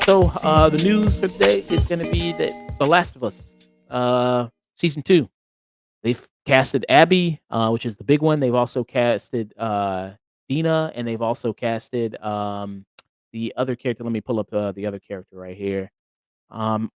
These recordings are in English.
So the news for today is going to be that The Last of Us season 2. They've casted Abby, which is the big one. They've also casted Dina, and they've also casted the other character. Let me pull up the other character right here. Um,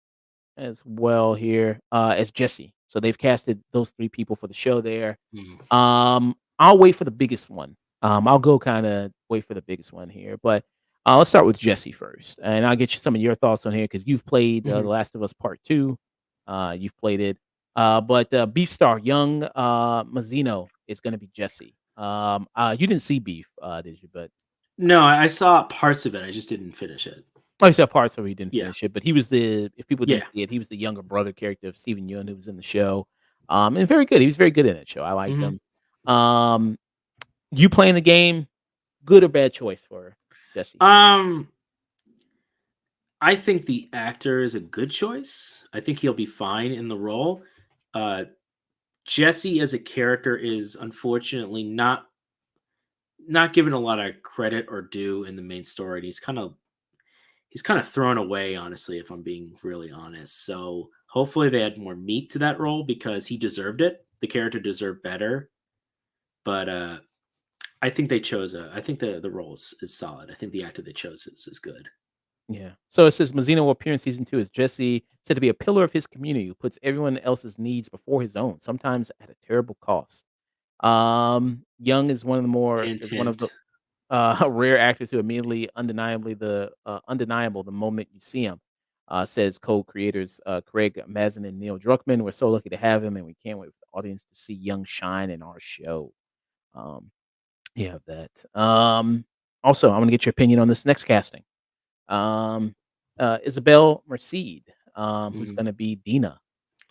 as well here as Jesse. So they've casted those 3 people for the show there. Mhm. I'll wait for the biggest one. I'll go kinda wait for the biggest one here, but, let's start with Jesse first, and I'll get you some of your thoughts on here because 'cause you've played, The Mhm. Last of Us Part 2. You've played it. But Beef Star, young, Mazzino is gonna be Jesse. You didn't see Beef, did you? But No, I saw parts of it. I just didn't finish it. oh, you saw parts where he didn't Yeah. finish it, but he was if people didn't Yeah. see it, he was the younger brother character of Steven Yeun who was in the show, and very good. He was very good in that show. I liked Mhm. him. Um, you playing the game, good or bad choice for Jesse? Um, I think the actor is a good choice. I think he'll be fine in the role. Uh, Jesse as a character is unfortunately not given a lot of credit or due in the main story. And he's kind of thrown away, honestly, if I'm being really honest. So hopefully they add more meat to that role because he deserved it. The character deserved better. But I think they chose I think the role is solid. I think the actor they chose is good. Yeah. So it says Mazzino will appear in season 2 as Jesse, said to be a pillar of his community who puts everyone else's needs before his own, sometimes at a terrible cost. Young is Hint, one of the hint. rare actors who immediately undeniable the moment you see him. Says co-creators Craig Mazin and Neil Druckmann. We're so lucky to have him, and we can't wait for the audience to see Young shine in our show. Um, you have that. Also, I want to get your opinion on this next casting. Um, Isabel Merced, who's Mhm. going to be Dina,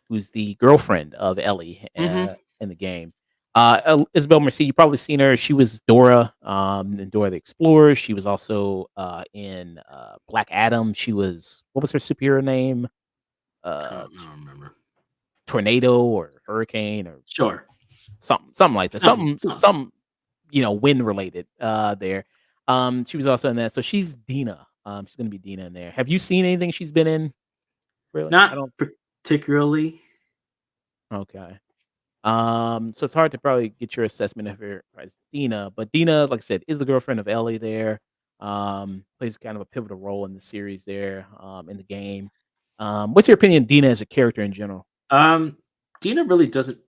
who's the girlfriend of Ellie, Mhm. in the game. Isabel Merced, you've probably seen her. She was Dora, in Dora the Explorer. She was also, in, Black Adam. She was what was her superhero name? Uh, I don't remember. Tornado or Hurricane or Sure. something like that. Something. Something. Something, wind related, there. She was also in that. So she's Dina. She's gonna be Dina in there. Have you seen anything she's been in? Really? I Not don't. particularly. Okay. So it's hard to probably get your assessment of her as Dina, but Dina, like I said, is the girlfriend of Ellie there. Plays kind of a pivotal role in the series there, in the game. What's your opinion of Dina as a character in general? Um, Dina really doesn't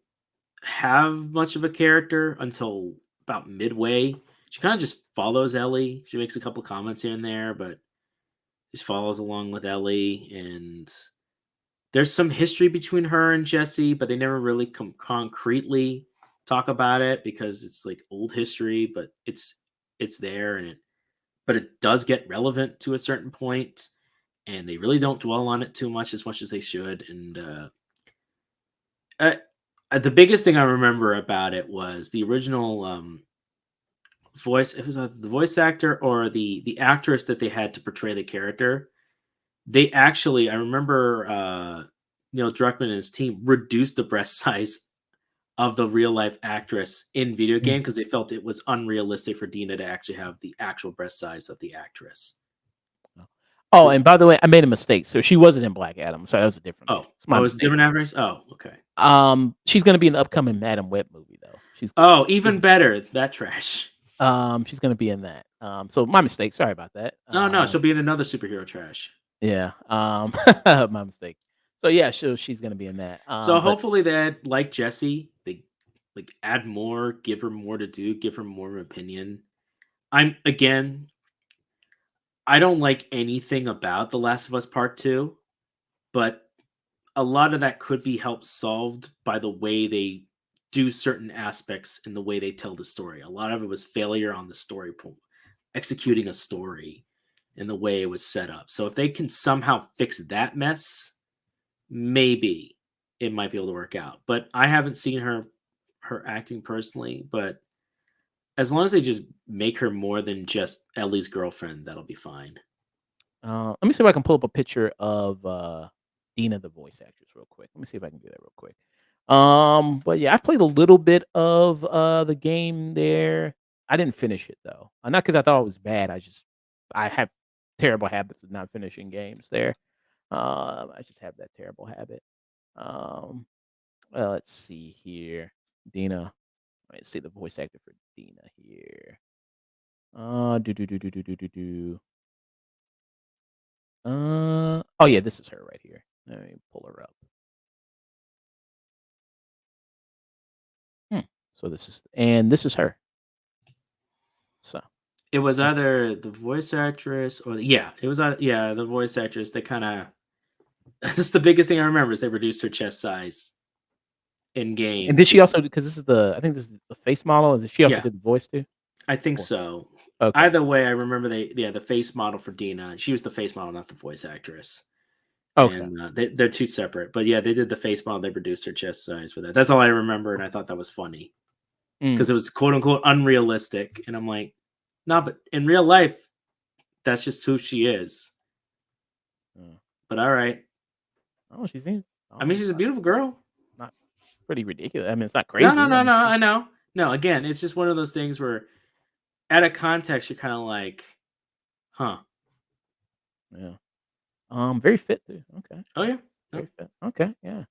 have much of a character until about midway. She kind of just follows Ellie. She makes a couple comments here and there, but just follows along with Ellie. And there's some history between her and Jesse, but they never really concretely talk about it because it's like old history, but it's there and it does get relevant to a certain point, and they really don't dwell on it too much as they should. And uh, the biggest thing I remember about it was the original voice. It was the voice actor or the actress that they had to portray the character. They actually, I remember, Neil Druckmann and his team reduced the breast size of the real life actress in video Mm. game because they felt it was unrealistic for Dina to actually have the actual breast size of the actress. Oh, and by the way, I made a mistake. So she wasn't in Black Adam. Sorry, that was a different movie. Oh, It's my it's a mistake. different actress. Oh, okay. She's gonna be in the upcoming Madam Web movie though. Oh, even She's better. That trash. she's gonna be in that. So my mistake. Sorry about that. No, no, she'll be in another superhero trash. Yeah. My mistake. So yeah, she's gonna be in that. So But hopefully that, like Jesse, they like add more, give her more to do, give her more of an opinion. I'm again, I don't like anything about The Last of Us Part 2, but a lot of that could be helped solved by the way they do certain aspects in the way they tell the story. A lot of it was failure on the story point, executing a story in the way it was set up. So if they can somehow fix that mess, maybe it might be able to work out. But I haven't seen her acting personally, but as long as they just make her more than just Ellie's girlfriend, that'll be fine. let me see if I can pull up a picture of Dina, the voice actress, real quick. Let me see if I can do that real quick. But yeah, I've played a little bit of the game there. I didn't finish it though. Not because I thought it was bad. I have terrible habits of not finishing games there. I just have that terrible habit. Um, well, let's see here. Dina. Let me see the voice actor for Dina here. Do do do do do do do do. Oh yeah, this is her right here. Let me pull her up. Hmm. So this is her. So It was uh, either the voice actress or yeah, it was yeah, the voice actress. They kind of that's the biggest thing I remember is they reduced her chest size in and game. did she also because this is the I think this is the face model. Did she also Yeah, did the voice too? I think Or so. okay, Either way, I remember the face model for Dina. She was the face model, not the voice actress. okay. And they're two separate. But yeah, they did the face model. They reduced her chest size for that. That's all I remember, and I thought that was funny because Mm, it was quote unquote unrealistic. And I'm like, no, but in real life, that's just who she is. uh, But all right. oh, she seems. I mean, Oh, she's a beautiful girl. not pretty ridiculous. I mean, it's not No, no, crazy. I no, mean, no. I know. No, again, it's just one of those things where, out of context, you're kind of like, huh? yeah. Very fit too. Okay, Oh yeah. No. very fit. Okay, yeah.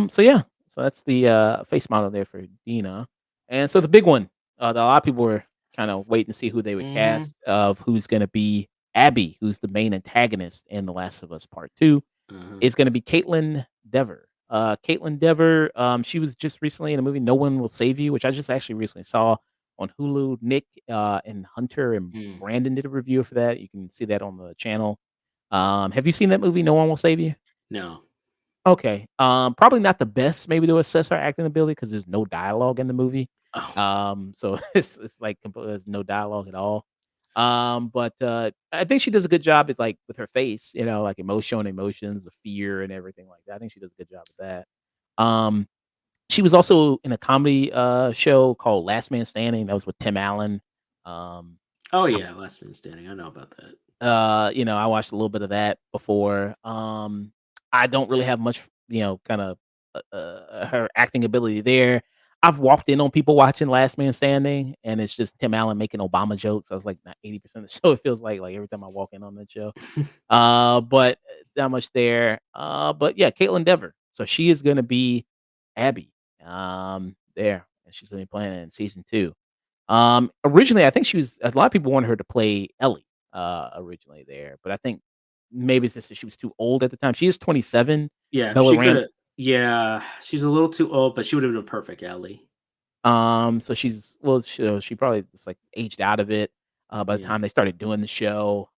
So yeah, so that's the face model there for Dina, and so the big one that a lot of people were kind of waiting to see who they would Mm-hmm. cast of who's going to be Abby, who's the main antagonist in The Last of Us Part Two, Uh-huh. is going to be Caitlin Dever. Caitlin Dever, she was just recently in a movie No One Will Save You, which I just actually recently saw on Hulu. Nick and Hunter and Mm. Brandon did a review for that. You can see that on the channel. Have you seen that movie No One Will Save You? No. Okay. Probably not the best maybe to assess her acting ability because there's no dialogue in the movie. Oh. So it's like there's no dialogue at all. But I think she does a good job at like with her face, like showing emotions, the fear and everything like that. I think she does a good job with that. Um, she was also in a comedy show called Last Man Standing. That was with Tim Allen. Um, Oh yeah. Last Man Standing. I know about that. I watched a little bit of that before. I don't really have much, kind of her acting ability there. I've walked in on people watching Last Man Standing, and it's just Tim Allen making Obama jokes. I was like, not 80% of the show. It feels like every time I walk in on that show. But not much there. But yeah, Caitlin Dever. So she is going to be Abby. There, and she's going to be playing it in season two. Originally, I think she was a lot of people wanted her to play Ellie, originally there, but I think maybe it's just that she was too old at the time. She is 27, Yeah, Bella she could Ram have. Yeah, she's a little too old, but she would have been perfect, Ellie. so she probably just, like, aged out of it, by the Yeah. time they started doing the show.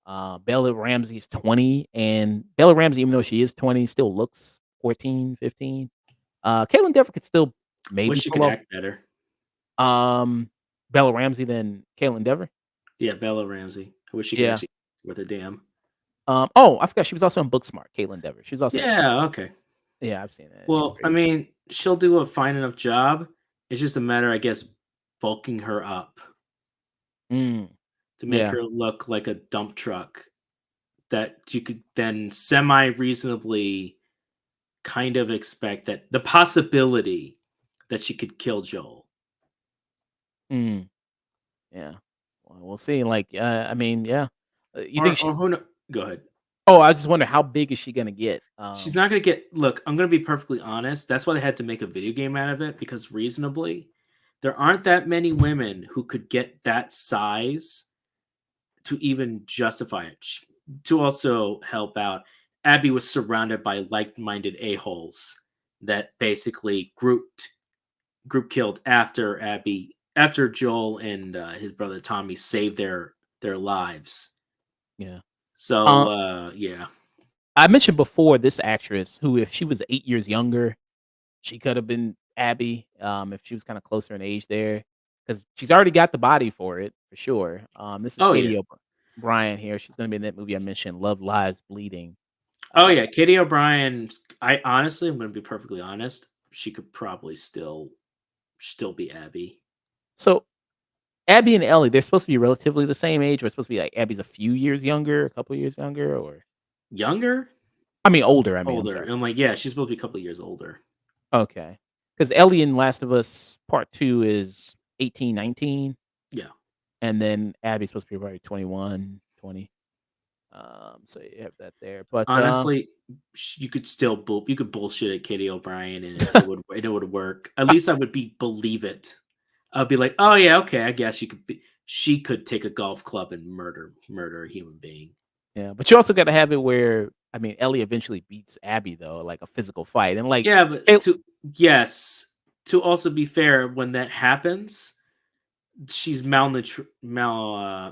Bella Ramsey's 20, and Bella Ramsey, even though she is 20, still looks 14, 15. Caitlin Dever could still Wish maybe she pull could off, act better. um, Bella Ramsey than Caitlin Dever. Yeah, Bella Ramsey. I wish she could Yeah. actually with a damn. Oh, I forgot she was also in Booksmart, Caitlin Dever. She was also in Yeah, okay. Yeah, I've seen that. She's Well, I very good. mean, she'll do a fine enough job. It's just a matter, I guess, bulking her up Mm, to make yeah, her look like a dump truck that you could then semi reasonably kind of expect that the possibility that she could kill Joel. mm, yeah. Well, we'll see, like, I mean, yeah. You think Or she's who kno Go ahead. Oh, I just wonder how big is she gonna get? She's not gonna get look, I'm gonna be perfectly honest, that's why they had to make a video game out of it, because reasonably, there aren't that many women who could get that size to even justify it. To also help out, Abby was surrounded by like-minded a-holes that basically group killed after Joel and, his brother Tommy saved their lives. Yeah. So, Uh, yeah. I mentioned before this actress who, if she was 8 years younger, she could have been Abby, if she was kinda closer in age there, because she's already got the body for it, for sure. This is Oh, yeah. Katie O'Brien here. She's gonna be in that movie I mentioned, Love Lies Bleeding. Oh, Uh, yeah, Katie O'Brien, I honestly, I'm gonna be perfectly honest, she could probably still be Abby. so Abby and Ellie, they're supposed to be relatively the same age, or it's supposed to be like Abby's a few years younger, a couple years younger, or Younger? I mean, older, I mean, I'm older. sorry. And I'm like, yeah, she's supposed to be a couple of years older. Okay, because Ellie in Last of Us Part 2 is 18, 19, Yeah. and then Abby's supposed to be probably 21, 20. So you have that there, but, Honestly, you could still you could bullshit at Katie O'Brien and it would work. At least I would believe it. I'd be like, "Oh, yeah, okay, I guess she could take a golf club and murder a human being." yeah, but you also gotta have it where I mean, Ellie eventually beats Abby, though, like a physical fight, and, like, Yeah, but it to yes, to also be fair, when that happens, she's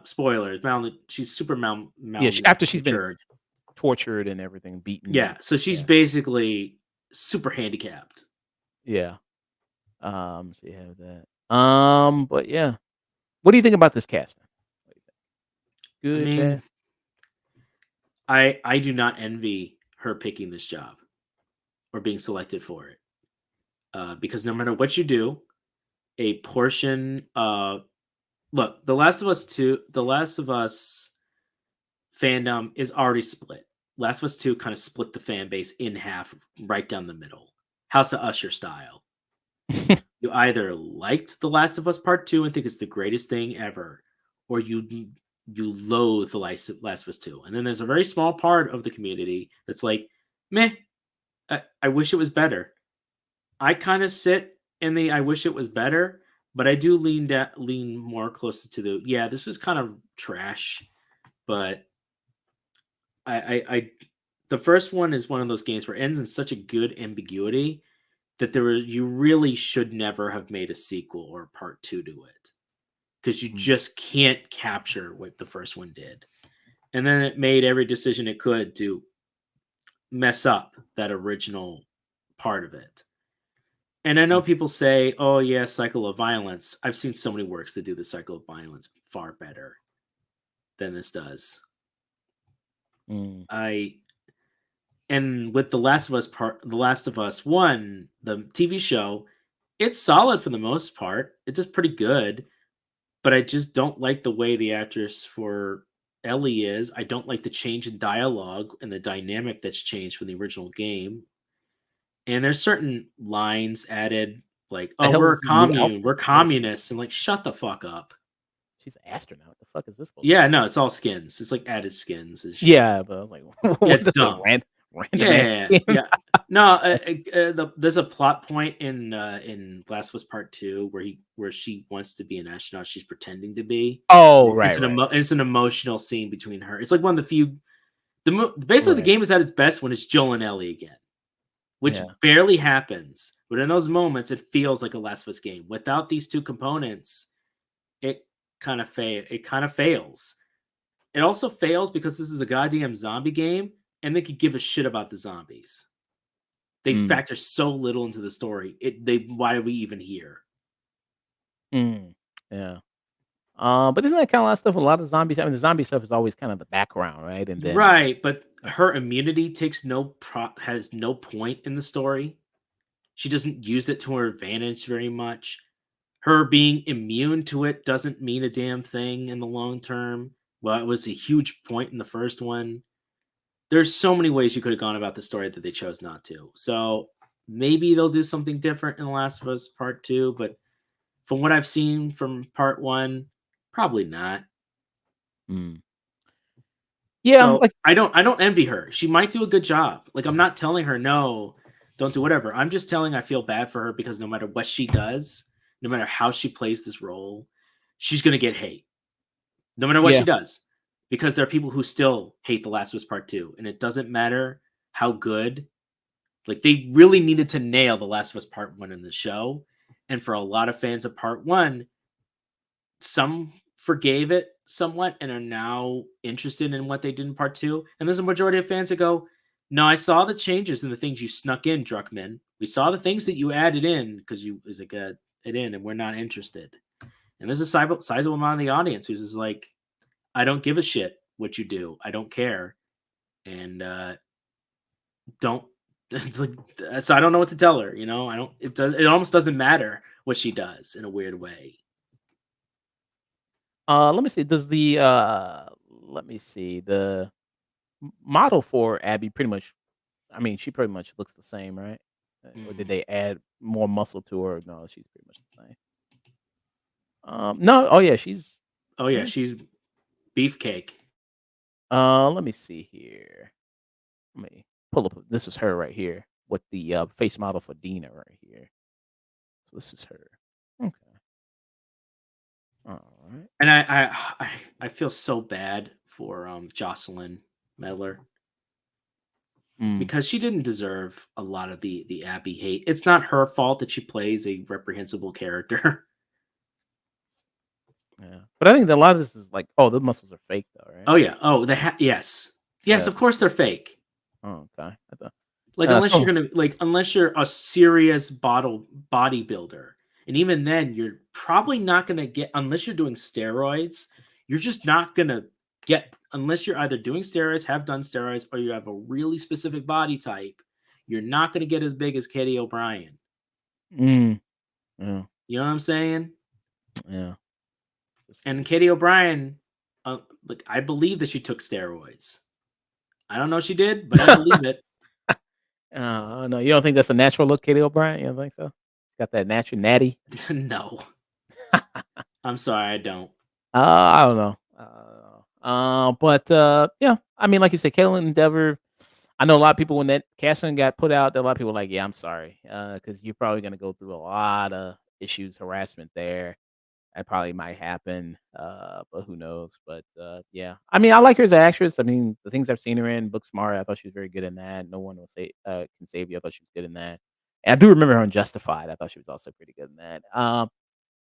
spoilers, she's super yeah, after she's been malnatured. tortured and everything, beaten, Yeah, so she's yeah, basically super handicapped. yeah, so you have that. But yeah. What do you think about this casting? What do you think? I Good, mean, bad? I do not envy her picking this job or being selected for it, because no matter what you do, a portion look, The Last of Us fandom is already split. Last of Us 2 kinda split the fan base in half right down the middle. House of Usher style. You either liked The Last of Us Part 2 and think it's the greatest thing ever, or you loathe The Last of Us 2. And then there's a very small part of the community that's like, "Meh, I wish it was better." I kinda sit in the I wish it was better, but I do lean more closer to the, "Yeah, this was kind of trash," but I the first one is one of those games where it ends in such a good ambiguity that you really should never have made a sequel or a part 2 to it, because you Mm, just can't capture what the first one did. And then it made every decision it could to mess up that original part of it. And I know mm, people say, "Oh yeah, cycle of violence." I've seen so many works that do the cycle of violence far better than this does. mm, I And with The Last of Us 1, the TV show, it's solid for the most part. It does pretty good, but I just don't like the way the actress for Ellie is. I don't like the change in dialogue and the dynamic that's changed from the original game. And there's certain lines added like, the "Oh, hell we're is a the new commune, outfit? we're What is communists." And like, shut the fuck up. she's an astronaut, what the fuck is this supposed to Yeah, be? no, it's all skins. It's like added skins and shit. Yeah, but I was like, Yeah, "What it's is this, a dumb. random ass Yeah, skin?" yeah. No, there's a plot point in Last of Us Part 2 where she wants to be an astronaut, she's pretending to be. Oh, right, right, It's an emotional scene between her. It's like one of the few basically the right, game is at its best when it's Joel and Ellie again, which yeah, barely happens. But in those moments, it feels like a Last of Us game. Without these two components, it it kind of fails. It also fails because this is a goddamn zombie game, and they could give a shit about the zombies. They mm, factor so little into the story. They why are we even here? mm, yeah. But isn't that kinda a lot of stuff, a lot of zombies I mean, the zombie stuff is always kind of the background, right? And then Right, but her immunity has no point in the story. She doesn't use it to her advantage very much. Her being immune to it doesn't mean a damn thing in the long term. Well, it was a huge point in the first one. There's so many ways you could have gone about the story that they chose not to. So maybe they'll do something different in The Last of Us Part 2, but from what I've seen from Part 1, probably not. mm. Yeah, So like I don't envy her. She might do a good job. Like, I'm not telling her no, don't do whatever. I'm just telling I feel bad for her because no matter what she does, no matter how she plays this role, she's gonna get hate. No matter what she yeah, does. Because there are people who still hate The Last of Us Part 2, and it doesn't matter how good. Like, they really needed to nail The Last of Us Part 1 in the show. And for a lot of fans of Part 1, some forgave it somewhat and are now interested in what they did in Part 2. And there's a majority of fans that go, "No, I saw the changes and the things you snuck in, Druckmann. We saw the things that you added in because you was like it in, and we're not interested." And there's a sizable amount of the audience who's just like, "I don't give a shit what you do. I don't care." And don't it's like so I don't know what to tell her, you know? I don't it almost doesn't matter what she does in a weird way. let me see, does let me see, the model for Abby pretty much I mean, she pretty much looks the same, right? Or Mm. did they add more muscle to her? No, she's pretty much the same. No, oh yeah, Oh yeah, yeah. she's beefcake. Let me see here. Let me pull up. This is her right here with the face model for Dina right here. So this is her. Okay. All right. And I feel so bad for Jocelyn Medler Mm, because she didn't deserve a lot of the Abby hate. It's not her fault that she plays a reprehensible character. yeah. But I think that a lot of this is like, oh, the muscles are fake though, right? Oh yeah. Oh, yes. Yes, Yeah. of course they're fake. Oh, okay. Like unless you're So gonna like unless you're a serious bodybuilder, and even then you're probably not gonna get unless you're doing steroids. You're just not gonna get unless you're either doing steroids, have done steroids, or you have a really specific body type. You're not gonna get as big as Katie O'Brien. mm, yeah, You know what I'm saying? yeah. Let's And see. Katie O'Brien, like I believe that she took steroids. I don't know if she did, but I believe it. No, you don't think that's a natural look, Katie O'Brien? You don't think so? Got that natural natty. No, I'm sorry, I don't. I don't know. But yeah, I mean, like you said, Caitlin Endeavor. I know a lot of people when that casting got put out, a lot of people were like, "Yeah, I'm sorry," because you're probably gonna go through a lot of issues, harassment there. That probably might happen, but who knows? But yeah, I mean, I like her as an actress. I mean, the things I've seen her in, Booksmart, I thought she was very good in that. No one will say can save you. I thought she was good in that. And I do remember her in Justified. I thought she was also pretty good in that.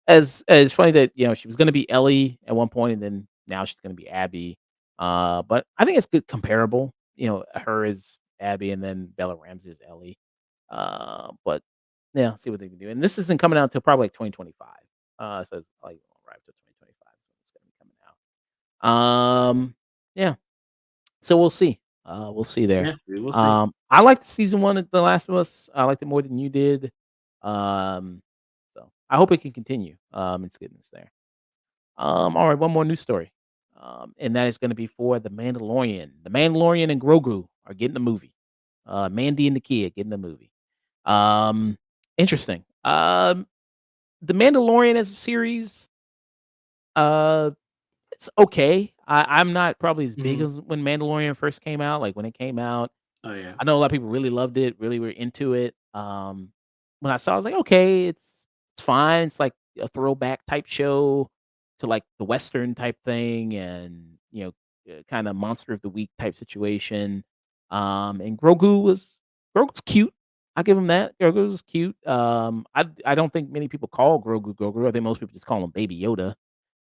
As it's funny that, she was gonna be Ellie at one point, and then now she's gonna be Abby. But I think it's good comparable, her as Abby and then Bella Ramsey as Ellie. But yeah, see what they can do. And this isn't coming out until probably like 2025. So it's probably won't arrive till 2025 is when it's gonna be coming out. Yeah, so we'll see there. Yeah, we will see. I liked season 1 of The Last of Us. I liked it more than you did. Um, so I hope it can continue. It's goodness there. All right, one more news story. And that is gonna be for The Mandalorian. The Mandalorian and Grogu are getting a movie. Mandy and the kid getting a movie. Um, Interesting. The Mandalorian as a series, uh, it's okay. I'm not probably as big Mhm. as when Mandalorian first came out. Like when it came out, Oh yeah. I know a lot of people really loved it, really were into it. When I saw it, I was like, "Okay, it's fine." It's like a throwback type show to, like, the Western type thing and, kinda monster of the week type situation. And Grogu's cute. I give him that. Grogu's cute. I don't think many people call Grogu Grogu. I think most people just call him Baby Yoda.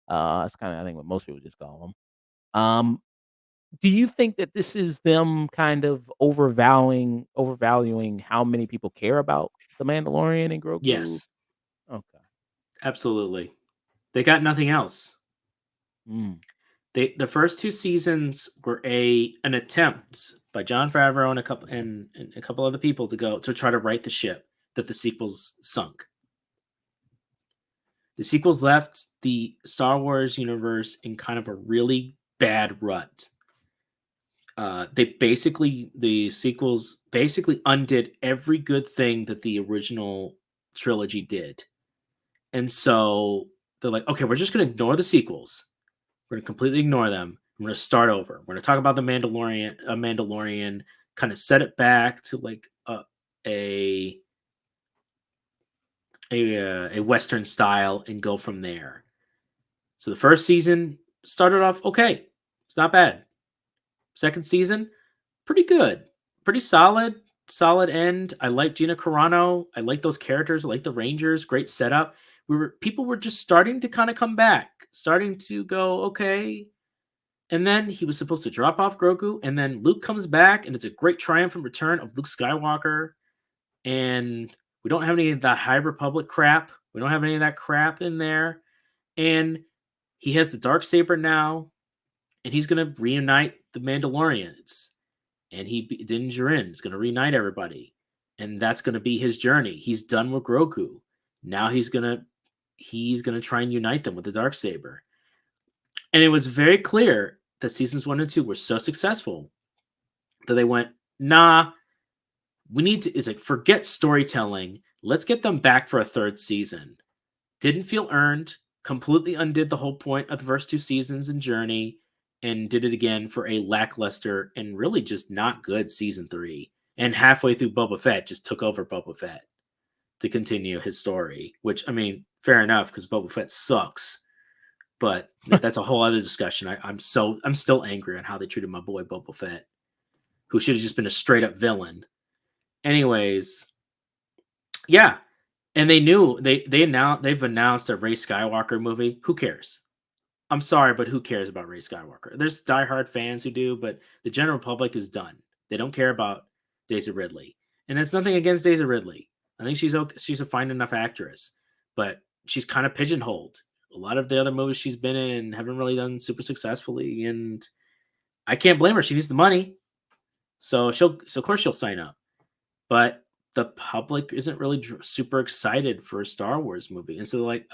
That's kinda I think what most people just call him. Um do you think that this is them kind of overvaluing how many people care about The Mandalorian and Grogu? Yes, Okay. absolutely. They got nothing else. Mm, The first 2 seasons were an attempt by Jon Favreau and a couple other people to go to try to right the ship that the sequels sunk. The sequels left the Star Wars universe in kind of a really bad rut. The sequels basically undid every good thing that the original trilogy did. And so they're like, okay, we're just going to ignore the sequels. We're going to completely ignore them. We're going to start over. We're going to talk about the Mandalorian, kind of set it back to like a a Western style and go from there. So the first season started off okay. It's not bad. Second season, pretty good. Pretty solid end. I like Gina Carano. I like those characters. I like the Rangers. Great setup. People were just starting to kind of come back, starting to go, okay. And then he was supposed to drop off Grogu, and then Luke comes back, and it's a great triumphant return of Luke Skywalker. And we don't have any of that High Republic crap. We don't have any of that crap in there. And he has the dark saber now, and he's gonna reunite the Mandalorians. And Din Djarin is gonna reunite everybody, and that's gonna be his journey. He's done with Grogu. Now he's gonna try and unite them with the dark saber. And it was very clear that seasons 1 and 2 were so successful that they went, nah. we need to is like forget storytelling. Let's get them back for a third season. Didn't feel earned. Completely undid the whole point of the first two seasons in Journey, and did it again for a lackluster and really just not good season three. And halfway through, Boba Fett just took over Boba Fett to continue his story. Which I mean, fair enough because Boba Fett sucks. But that's a whole other discussion. I'm still angry on how they treated my boy Boba Fett, who should have just been a straight up villain. Anyways, yeah, and they've announced a Rey Skywalker movie. Who cares? I'm sorry, but who cares about Rey Skywalker? There's diehard fans who do, but the general public is done. They don't care about Daisy Ridley, and it's nothing against Daisy Ridley. I think she's okay. She's a fine enough actress, but she's kind of pigeonholed. A lot of the other movies she's been in haven't really done super successfully, and I can't blame her. She needs the money, so of course she'll sign up. But the public isn't really super excited for a Star Wars movie, and so they're like,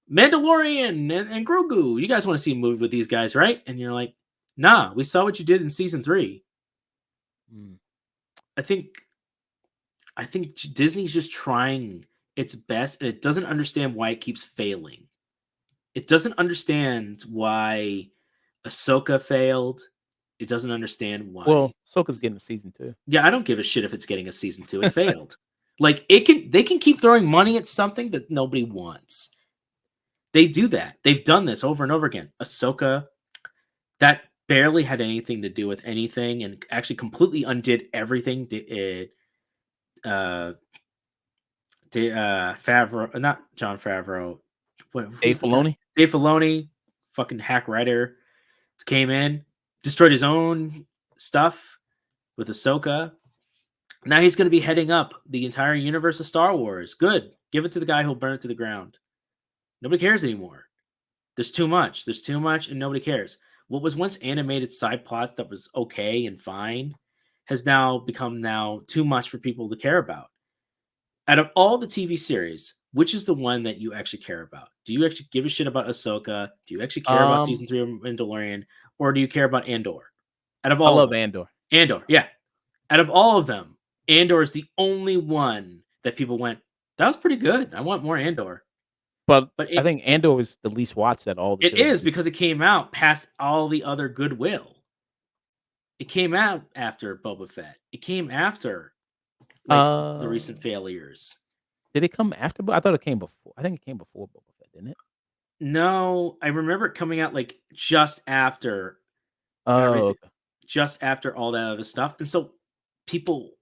Mandalorian and Grogu. You guys want to see a movie with these guys, right? And you're like, nah, we saw what you did in season 3. Mm. I think Disney's just trying its best, and it doesn't understand why it keeps failing. It doesn't understand why Ahsoka failed. It doesn't understand why. Well, Ahsoka's getting a season 2. Yeah, I don't give a shit if it's getting a season 2. It failed. Like they can keep throwing money at something that nobody wants. They do that. They've done this over and over again. Ahsoka, that barely had anything to do with anything, and actually completely undid everything. Favreau, not John Favreau. Dave Filoni? Dave Filoni, fucking hack writer, came in, destroyed his own stuff with Ahsoka. Now he's going to be heading up the entire universe of Star Wars. Good. Give it to the guy who'll burn it to the ground. Nobody cares anymore. There's too much. There's too much, and nobody cares. What was once animated side plots that was okay and fine has now become too much for people to care about. Out of all the TV series, which is the one that you actually care about? Do you actually give a shit about Ahsoka? Do you actually care about season 3 of Mandalorian? Or do you care about Andor? Out of all I love of them. Andor. Andor, yeah. Out of all of them, Andor is the only one that people went, that was pretty good. I want more Andor. But I think Andor is the least watched at all. It is because it came out past all the other goodwill. It came out after Boba Fett. It came after the recent failures. Did it come after? I thought it came before. I think it came before Boba Fett, didn't it? No, I remember it coming out like just after. Okay. Just after all that other stuff, and so people,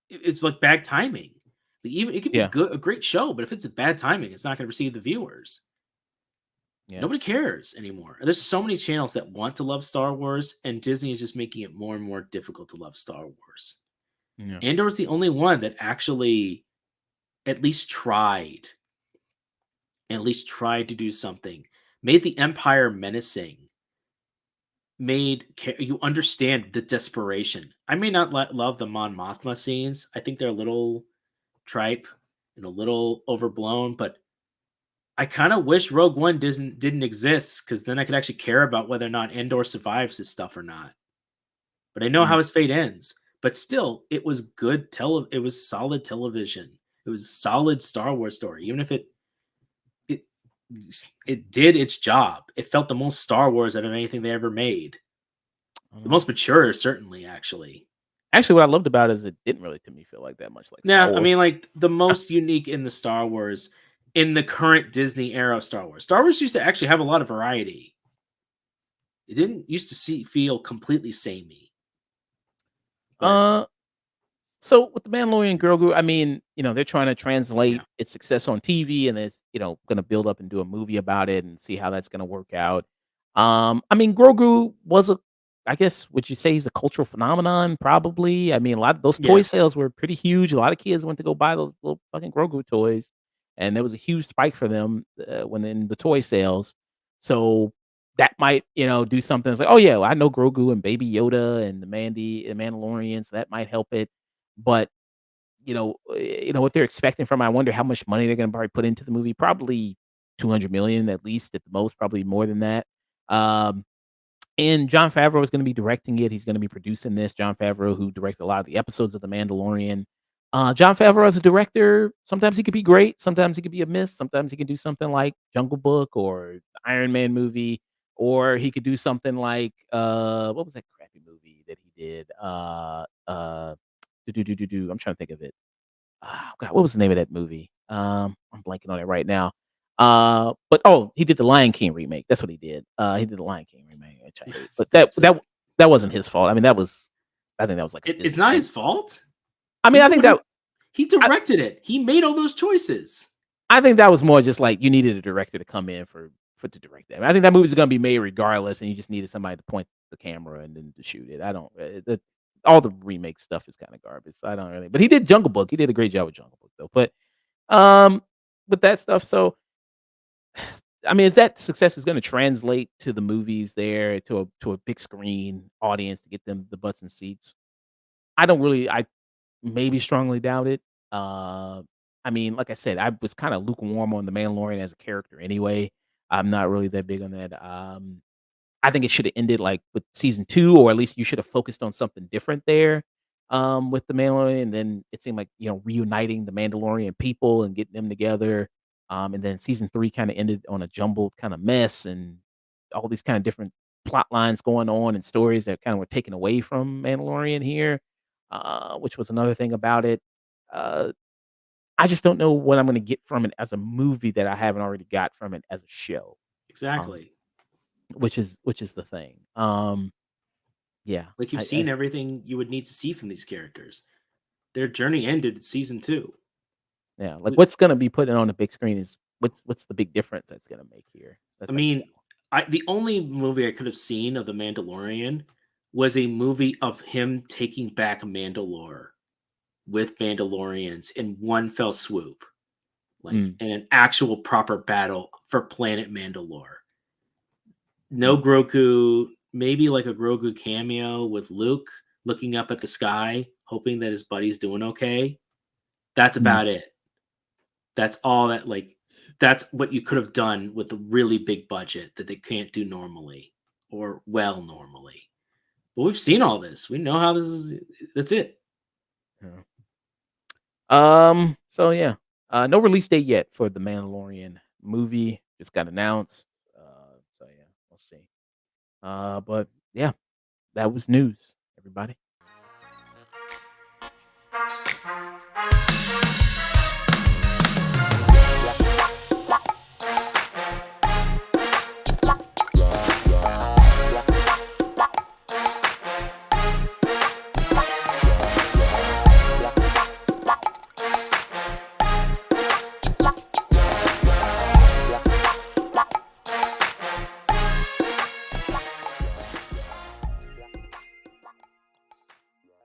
it's like bad timing. Even it could be a great show, but if it's a bad timing, it's not going to receive the viewers. Yeah. Nobody cares anymore. There's so many channels that want to love Star Wars, and Disney is just making it more and more difficult to love Star Wars. Yeah. Andor was the only one that actually at least tried to do something. Made the Empire menacing. Made you understand the desperation. I may not love the Mon Mothma scenes. I think they're a little tripe and a little overblown, but I kind of wish Rogue One didn't exist, because then I could actually care about whether or not Andor survives his stuff or not. But I know how his fate ends. But still, it was good. It was solid television. It was a solid Star Wars story, even if it did its job. It felt the most Star Wars out of anything they ever made. The most mature, certainly, actually. Actually, what I loved about it is it didn't really, to me, feel like that much like Star Wars. I mean, like, the most unique in the Star Wars, in the current Disney era of Star Wars. Star Wars used to actually have a lot of variety. It didn't used to feel completely samey. So with the Mandalorian Grogu, I mean, they're trying to translate its success on TV, and it's, going to build up and do a movie about it and see how that's going to work out. I mean, Grogu was I guess, would you say he's a cultural phenomenon? Probably. I mean, a lot of those toy sales were pretty huge. A lot of kids went to go buy those little fucking Grogu toys, and there was a huge spike for them when in the toy sales. So that might, do something. It's like, oh yeah, well, I know Grogu and Baby Yoda and the Mandalorian, so that might help it. But what they're expecting from, I wonder how much money they're going to probably put into the movie. Probably 200 million at least, at the most, probably more than that. And Jon Favreau is gonna be directing it, he's gonna be producing this. Jon Favreau, who directed a lot of the episodes of The Mandalorian. Jon Favreau as a director, sometimes he could be great, sometimes he could be a miss, sometimes he can do something like Jungle Book or the Iron Man movie, or he could do something like, what was that crappy movie that he did? I'm trying to think of it. Oh god, what was the name of that movie? I'm blanking on it right now. But he did the Lion King remake. That's what he did. He did the Lion King remake, which I hate. But That's that wasn't his fault. I mean, I think that was like a it's Disney not thing. his fault. I mean, He's the one who he I, directed it. He made all those choices. I think that was more just like you needed a director to come in for to direct that. I think that movie's gonna be made regardless, and you just needed somebody to point the camera and then to shoot it. I don't. All the remake stuff is kind of garbage. So I don't really. But he did Jungle Book. He did a great job with Jungle Book though. But um, with that stuff, so I mean, is that success is gonna translate to the movies there, to a big screen audience to get them the butts and seats? I maybe strongly doubt it. Uh, I mean, like I said, I was kinda lukewarm on The Mandalorian as a character anyway. I'm not really that big on that. I think it shoulda ended, like, with season 2, or at least you should have focused on something different there, with the Mandalorian. Then it seemed like, reuniting the Mandalorian people and getting them together, and then season 3 kinda ended on a jumbled kinda mess, and all these kinda different plot lines going on and stories that kinda were taken away from Mandalorian here, which was another thing about it. Uh, I just don't know what I'm gonna get from it as a movie that I haven't already got from it as a show, um Exactly. which is the thing. Yeah, Like you've I seen everything you would need to see from these characters. Their journey ended at season 2. yeah, like, what's gonna be put on the big screen is what's the big difference that's gonna make here? I That's like mean, I the only movie I could have seen of The Mandalorian was a movie of him taking back Mandalore with Mandalorians in one fell swoop, like mm, in an actual proper battle for planet Mandalore. No mm, Grogu, maybe like a Grogu cameo with Luke looking up at the sky, hoping that his buddy's doing okay. That's mm, about it. That's all that that's what you could have done with a really big budget that they can't do normally or well normally. But we've seen all this. We know how this is. That's it. yeah. So yeah, no release date yet for the Mandalorian movie, just got announced, so yeah, we'll see. But yeah, that was news, everybody.